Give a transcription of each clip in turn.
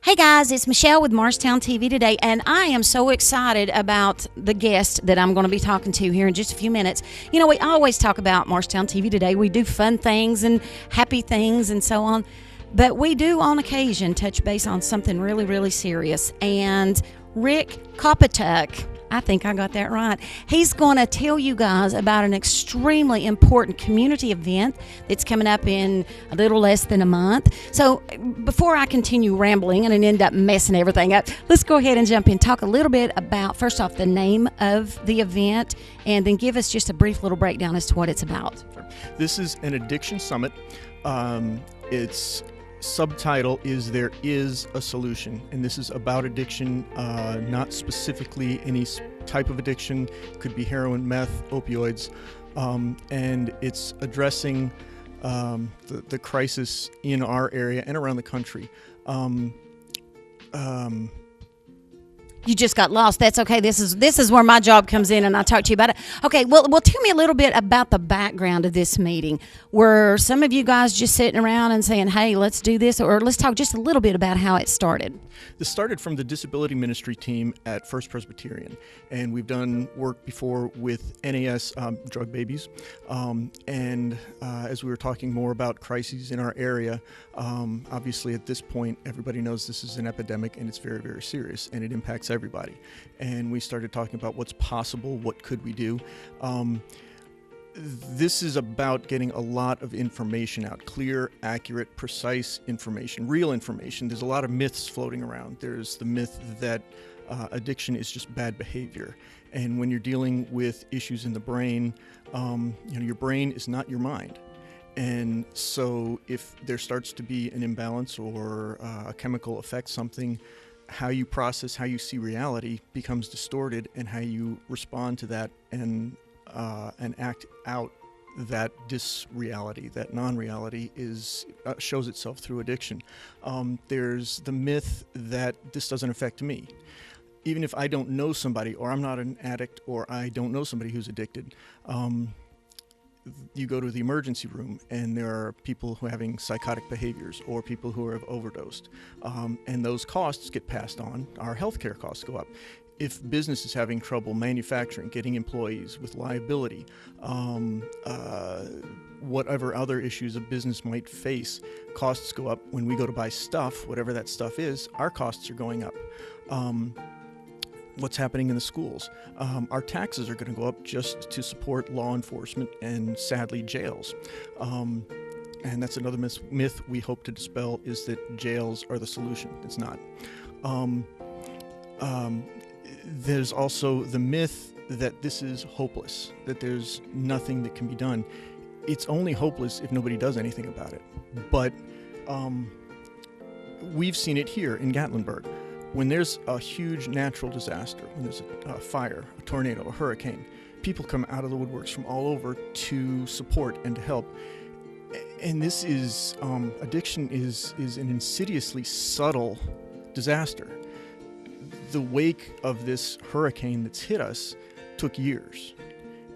Hey guys, it's Michelle with Marshtown TV today, and I am so excited about the guest that I'm going to be talking to here in just a few minutes. You know, we always talk about Marshtown TV today. We do fun things and happy things and so on, but we do on occasion touch base on something really, really serious. And Rick Kopatuk, I think I got that right. He's going to tell you guys about an extremely important community event that's coming up in a little less than a month. So before I continue rambling and end up messing everything up, let's go ahead and jump in. Talk a little bit about, first off, the name of the event, and then give us just a brief little breakdown as to what it's about. This is an addiction summit. Its subtitle is There Is a Solution, and this is about addiction, not specifically any type of addiction. It could be heroin, meth, opioids, and it's addressing the crisis in our area and around the country. You just got lost. That's okay. This is where my job comes in, and I'll talk to you about it. Okay, well, tell me a little bit about the background of this meeting. Were some of you guys just sitting around and saying, hey, let's do this, or let's talk just a little bit about how it started? This started from the disability ministry team at First Presbyterian, and we've done work before with NAS drug babies, and as we were talking more about crises in our area, obviously at this point everybody knows this is an epidemic and it's very, very serious and it impacts everybody. And we started talking about what's possible, what could we do. This is about getting a lot of information out, clear, accurate, precise information, real information. There's a lot of myths floating around. There's the myth that addiction is just bad behavior. And when you're dealing with issues in the brain, your brain is not your mind. And so if there starts to be an imbalance or a chemical affects something, how you process, how you see reality becomes distorted, and how you respond to that and act out that disreality, that non-reality, shows itself through addiction. There's the myth that this doesn't affect me. Even if I don't know somebody, or I'm not an addict, or I don't know somebody who's addicted, you go to the emergency room and there are people who are having psychotic behaviors or people who have overdosed, and those costs get passed on. Our healthcare costs go up. If business is having trouble manufacturing, getting employees with liability, whatever other issues a business might face, costs go up. When we go to buy stuff, whatever that stuff is, our costs are going up. What's happening in the schools? Our taxes are going to go up just to support law enforcement and, sadly, jails. And that's another myth we hope to dispel, is that jails are the solution. It's not. There's also the myth that this is hopeless, that there's nothing that can be done. It's only hopeless if nobody does anything about it. But we've seen it here in Gatlinburg. When there's a huge natural disaster, when there's a fire, a tornado, a hurricane, people come out of the woodworks from all over to support and to help. And this is, addiction is an insidiously subtle disaster. The wake of this hurricane that's hit us took years.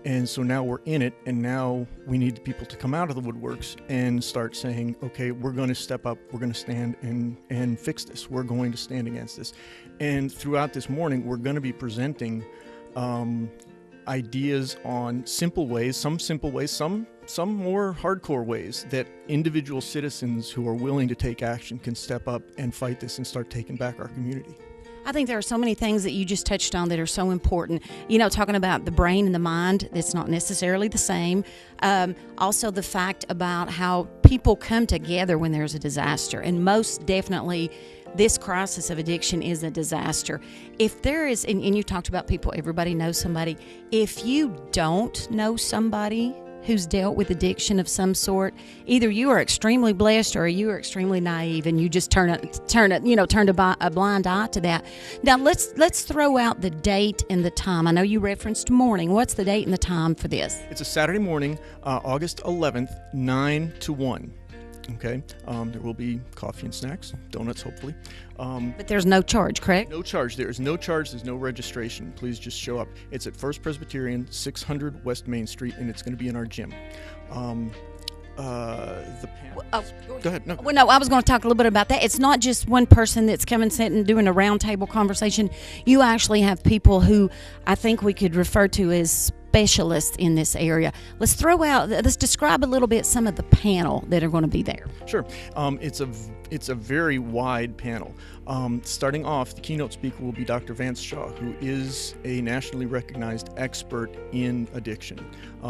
And so now we're in it, and now we need the people to come out of the woodworks and start saying, okay, we're going to step up, we're going to stand and fix this, we're going to stand against this. And throughout this morning, we're going to be presenting ideas on simple ways, some more hardcore ways that individual citizens who are willing to take action can step up and fight this and start taking back our community. I think there are so many things that you just touched on that are so important. You know, talking about the brain and the mind, it's not necessarily the same. Also the fact about how people come together when there's a disaster. And most definitely, this crisis of addiction is a disaster. If there is, and you talked about people, everybody knows somebody. If you don't know somebody who's dealt with addiction of some sort, either you are extremely blessed or you are extremely naive, and you just turn a blind eye to that. Now let's throw out the date and the time. I know you referenced morning. What's the date and the time for this? It's a Saturday morning, August 11th, 9 to 1. Okay, there will be coffee and snacks, donuts hopefully. But there's no charge, correct? No charge. There is no charge. There's no registration. Please just show up. It's at First Presbyterian, 600 West Main Street, and it's going to be in our gym. the panel. Oh, go ahead. No. Well, no, I was going to talk a little bit about that. It's not just one person that's coming, sitting, and doing a roundtable conversation. You actually have people who I think we could refer to as specialists in this area. Let's describe a little bit some of the panel that are going to be there. Sure. It's a very wide panel. Starting off, the keynote speaker will be Dr. Vance Shaw, who is a nationally recognized expert in addiction.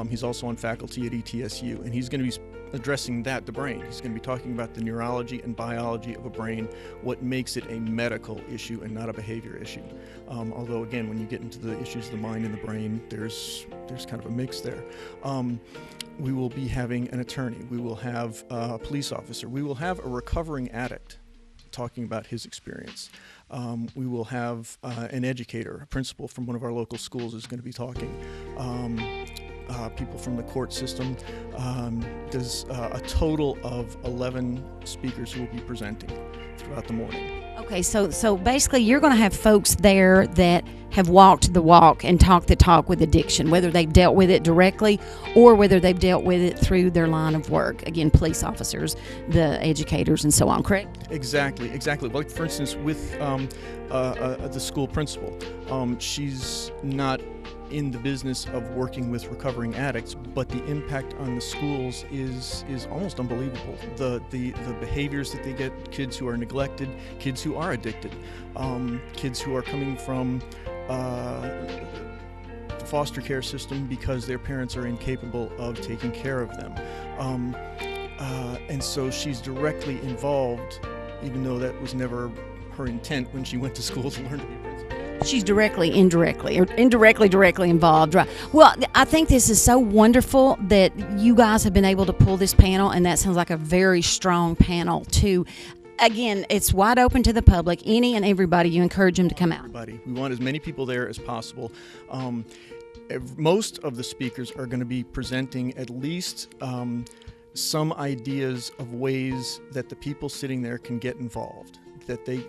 He's also on faculty at ETSU, and he's going to be addressing the brain. He's going to be talking about the neurology and biology of a brain, what makes it a medical issue and not a behavior issue. Although, again, when you get into the issues of the mind and the brain, there's kind of a mix there. We will be having an attorney. We will have a police officer. We will have a recovering addict talking about his experience. We will have an educator, a principal from one of our local schools is going to be talking. People from the court system. There's a total of 11 speakers who will be presenting throughout the morning. Okay, so basically you're going to have folks there that have walked the walk and talked the talk with addiction, whether they've dealt with it directly or whether they've dealt with it through their line of work. Again, police officers, the educators, and so on, correct? Exactly. Like, for instance, with the school principal, she's not in the business of working with recovering addicts, but the impact on the schools is almost unbelievable. The behaviors that they get, kids who are neglected, kids who are addicted, kids who are coming from the foster care system because their parents are incapable of taking care of them. And so she's directly involved, even though that was never her intent when she went to school to learn to be a principal. She's directly involved, right? Well, I think this is so wonderful that you guys have been able to pull this panel, and that sounds like a very strong panel too. Again, it's wide open to the public. Any and everybody, you encourage them to come out. Everybody. We want as many people there as possible. Most of the speakers are going to be presenting at least some ideas of ways that the people sitting there can get involved,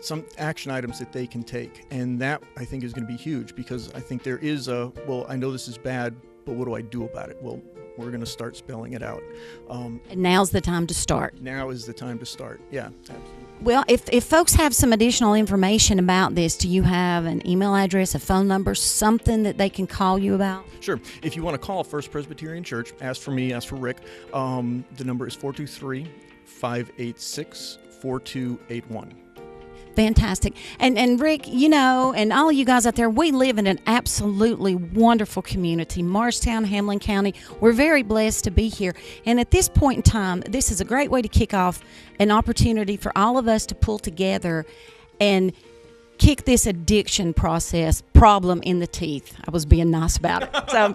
some action items that they can take. And that, I think, is going to be huge, because I think there is I know this is bad, but what do I do about it? Well, we're going to start spelling it out. And now's the time to start. Now is the time to start. Yeah, absolutely. Well, if folks have some additional information about this, do you have an email address, a phone number, something that they can call you about? Sure. If you want to call First Presbyterian Church, ask for me, ask for Rick. The number is 423-586-4281. Fantastic. And Rick, and all of you guys out there, we live in an absolutely wonderful community, Morristown, Hamlin County. We're very blessed to be here. And at this point in time, this is a great way to kick off an opportunity for all of us to pull together and kick this addiction problem in the teeth. I was being nice about it. So,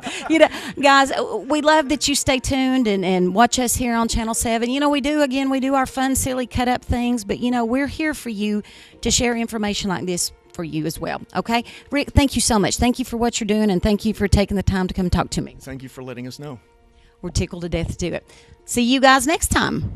guys, we love that you stay tuned and watch us here on Channel 7. We do our fun, silly, cut up things, but, we're here for you to share information like this for you as well. Okay? Rick, thank you so much. Thank you for what you're doing, and thank you for taking the time to come talk to me. Thank you for letting us know. We're tickled to death to do it. See you guys next time.